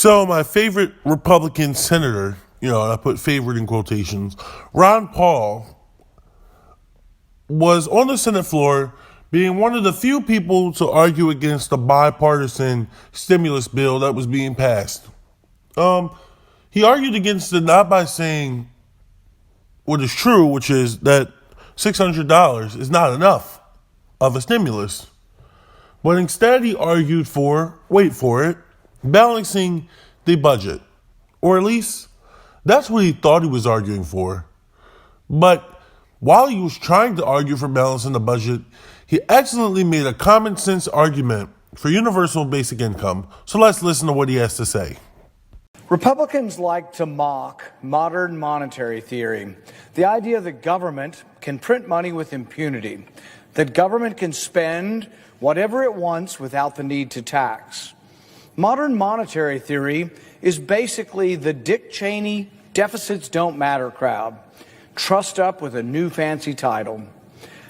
So my favorite Republican senator, and I put favorite in quotations, Ron Paul, was on the Senate floor being one of the few people to argue against the bipartisan stimulus bill that was being passed. He argued against it not by saying what is true, which is that $600 is not enough of a stimulus, but instead he argued for, wait for it, balancing the budget. Or at least that's what he thought he was arguing for. But while he was trying to argue for balancing the budget, he excellently made a common sense argument for universal basic income. So let's listen to what he has to say. Republicans like to mock modern monetary theory, the idea that government can print money with impunity, that government can spend whatever it wants without the need to tax. Modern monetary theory is basically the Dick Cheney deficits don't matter crowd, trussed up with a new fancy title.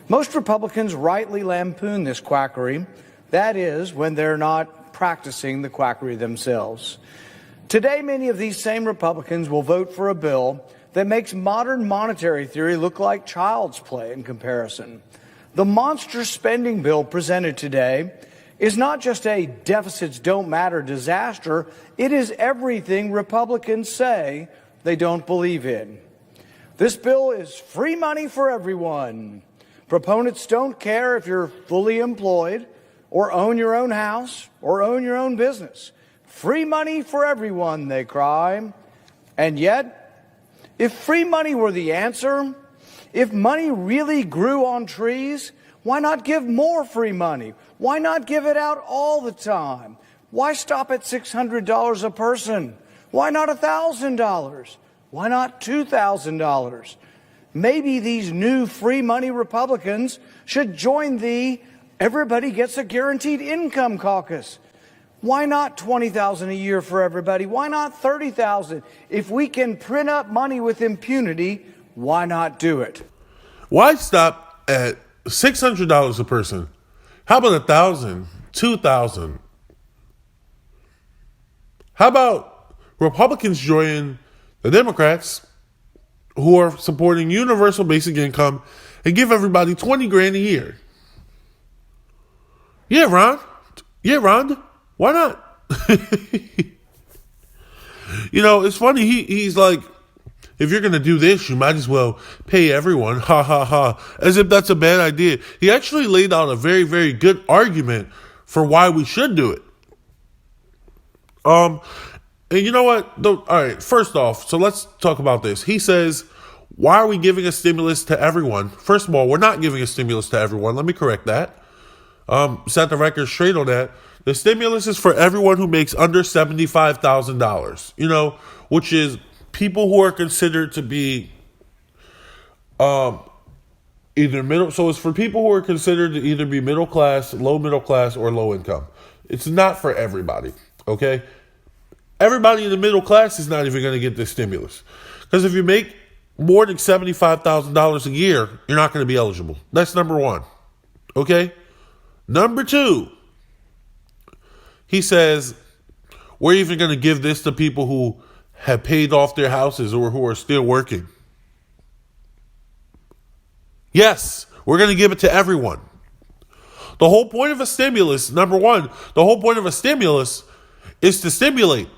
Most Republicans rightly lampoon this quackery, that is, when they're not practicing the quackery themselves. Today, many of these same Republicans will vote for a bill that makes modern monetary theory look like child's play in comparison. The monster spending bill presented today is not just a deficits don't matter disaster, it is everything Republicans say they don't believe in. This bill is free money for everyone. Proponents don't care if you're fully employed or own your own house or own your own business. Free money for everyone, they cry. And yet, if free money were the answer, if money really grew on trees, why not give more free money? Why not give it out all the time? Why stop at $600 a person? Why not $1,000? Why not $2,000? Maybe these new free money Republicans should join the Everybody Gets a Guaranteed Income caucus. Why not $20,000 a year for everybody? Why not $30,000? If we can print up money with impunity, why not do it? Why stop at $600 a person? How about $1,000, $2,000? How about Republicans join the Democrats who are supporting universal basic income and give everybody $20,000 a year? Yeah, Ron. Why not? It's funny. He's like, if you're going to do this, you might as well pay everyone. Ha, ha, ha. As if that's a bad idea. He actually laid out a very, very good argument for why we should do it. And you know what? All right, first off, so let's talk about this. He says, why are we giving a stimulus to everyone? First of all, we're not giving a stimulus to everyone. Let me correct that. Set the record straight on that. The stimulus is for everyone who makes under $75,000, which is people who are considered to be either middle. So it's for people who are considered to either be middle class, or low income. It's not for everybody, okay? Everybody in the middle class is not even going to get this stimulus. Because if you make more than $75,000 a year, you're not going to be eligible. That's number one, okay? Number two, he says, we're even going to give this to people who have paid off their houses or who are still working. Yes, we're going to give it to everyone. The whole point of a stimulus, number one, the whole point of a stimulus is to stimulate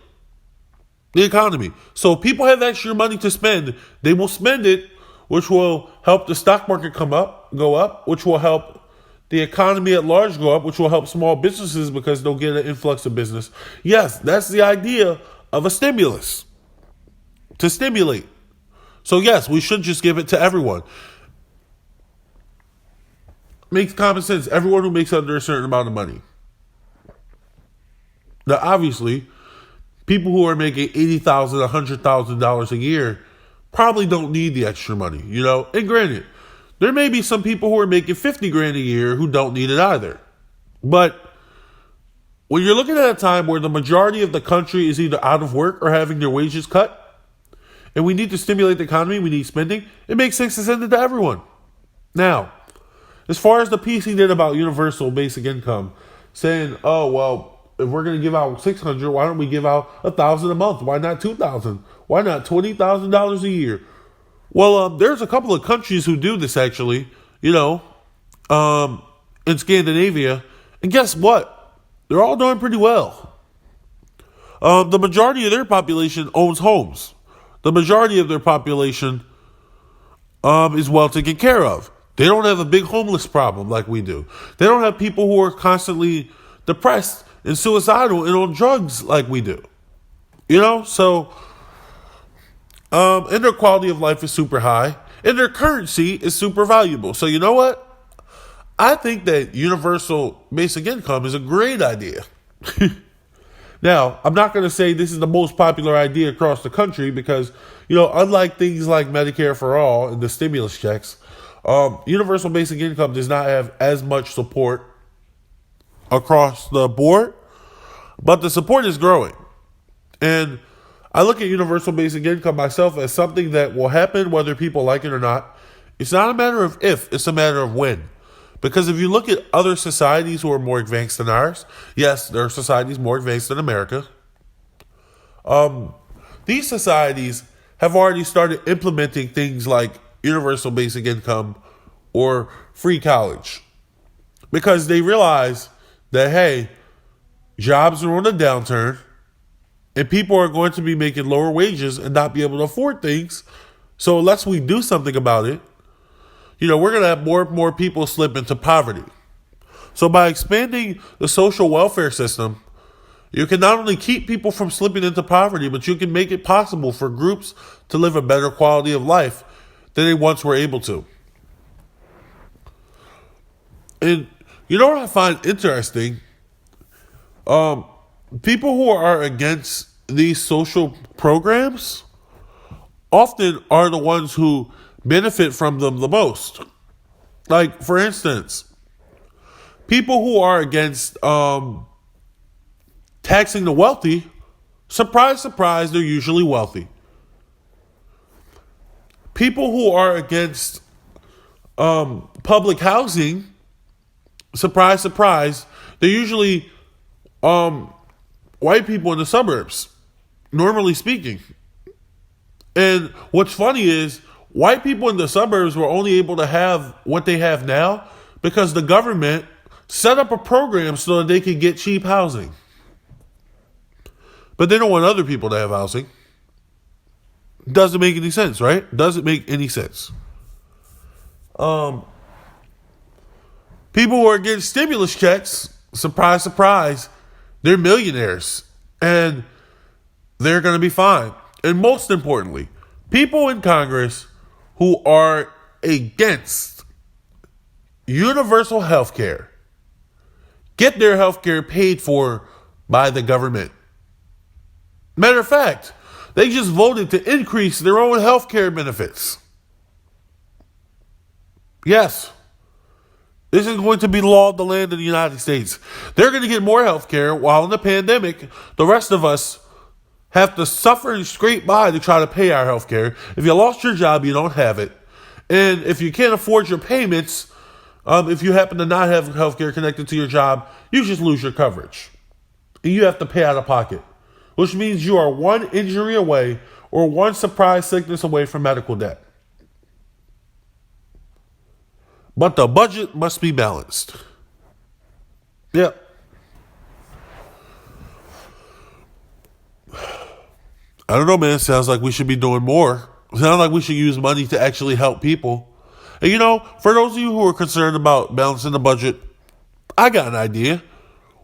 the economy. So if people have extra money to spend, they will spend it, which will help the stock market go up, which will help the economy at large go up, which will help small businesses because they'll get an influx of business. Yes, that's the idea of a stimulus, to stimulate. So yes, we should just give it to everyone. Makes common sense. Everyone who makes under a certain amount of money. Now, obviously, people who are making $80,000, $100,000 a year probably don't need the extra money, And granted, there may be some people who are making $50,000 a year who don't need it either. But when you're looking at a time where the majority of the country is either out of work or having their wages cut, and we need to stimulate the economy, we need spending, it makes sense to send it to everyone. Now, as far as the piece he did about universal basic income, saying, oh, well, if we're going to give out 600, why don't we give out 1,000 a month? Why not 2,000? Why not $20,000 a year? Well, there's a couple of countries who do this actually, in Scandinavia. And guess what? They're all doing pretty well. The majority of their population owns homes. The majority of their population is well taken care of. They don't have a big homeless problem like we do. They don't have people who are constantly depressed and suicidal and on drugs like we do. So and their quality of life is super high, and their currency is super valuable. So you know what? I think that universal basic income is a great idea. Now, I'm not going to say this is the most popular idea across the country because, unlike things like Medicare for All and the stimulus checks, universal basic income does not have as much support across the board, but the support is growing. And I look at universal basic income myself as something that will happen whether people like it or not. It's not a matter of if, it's a matter of when. Because if you look at other societies who are more advanced than ours, yes, there are societies more advanced than America. These societies have already started implementing things like universal basic income or free college. Because they realize that, hey, jobs are on a downturn and people are going to be making lower wages and not be able to afford things. So unless we do something about it, we're going to have more and more people slip into poverty. So by expanding the social welfare system, you can not only keep people from slipping into poverty, but you can make it possible for groups to live a better quality of life than they once were able to. And you know what I find interesting? People who are against these social programs often are the ones who benefit from them the most. Like, for instance, people who are against taxing the wealthy, surprise, surprise, they're usually wealthy. People who are against public housing, surprise, surprise, they're usually white people in the suburbs, normally speaking. And what's funny is white people in the suburbs were only able to have what they have now because the government set up a program so that they could get cheap housing. But they don't want other people to have housing. Doesn't make any sense, right? Doesn't make any sense. People who are getting stimulus checks, surprise, surprise, they're millionaires and they're going to be fine. And most importantly, people in Congress who are against universal health care get their health care paid for by the government. Matter of fact, they just voted to increase their own health care benefits. Yes, this is going to be the law of the land in the United States. They're going to get more health care while in the pandemic, the rest of us have to suffer and scrape by to try to pay our health care. If you lost your job, you don't have it. And if you can't afford your payments, if you happen to not have health care connected to your job, you just lose your coverage. And you have to pay out of pocket, which means you are one injury away or one surprise sickness away from medical debt. But the budget must be balanced. Yep. I don't know, man. Sounds like we should be doing more. Sounds like we should use money to actually help people. And for those of you who are concerned about balancing the budget, I got an idea.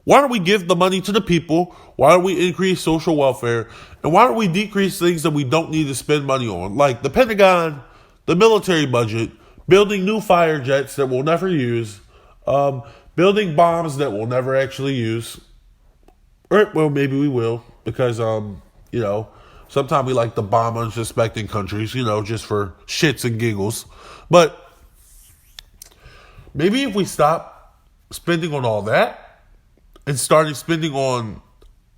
Why don't we give the money to the people? Why don't we increase social welfare? And why don't we decrease things that we don't need to spend money on? Like the Pentagon, the military budget, building new fighter jets that we'll never use, building bombs that we'll never actually use. Or, well, maybe we will, because, sometimes we like to bomb unsuspecting countries, just for shits and giggles. But maybe if we stop spending on all that and started spending on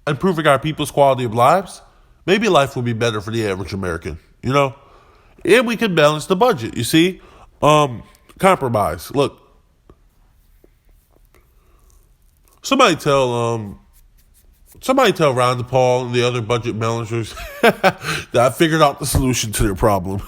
improving our people's quality of lives, maybe life will be better for the average American, And we can balance the budget, you see? Compromise. Look, somebody tell Somebody tell Ron DePaul and the other budget managers that I figured out the solution to their problem.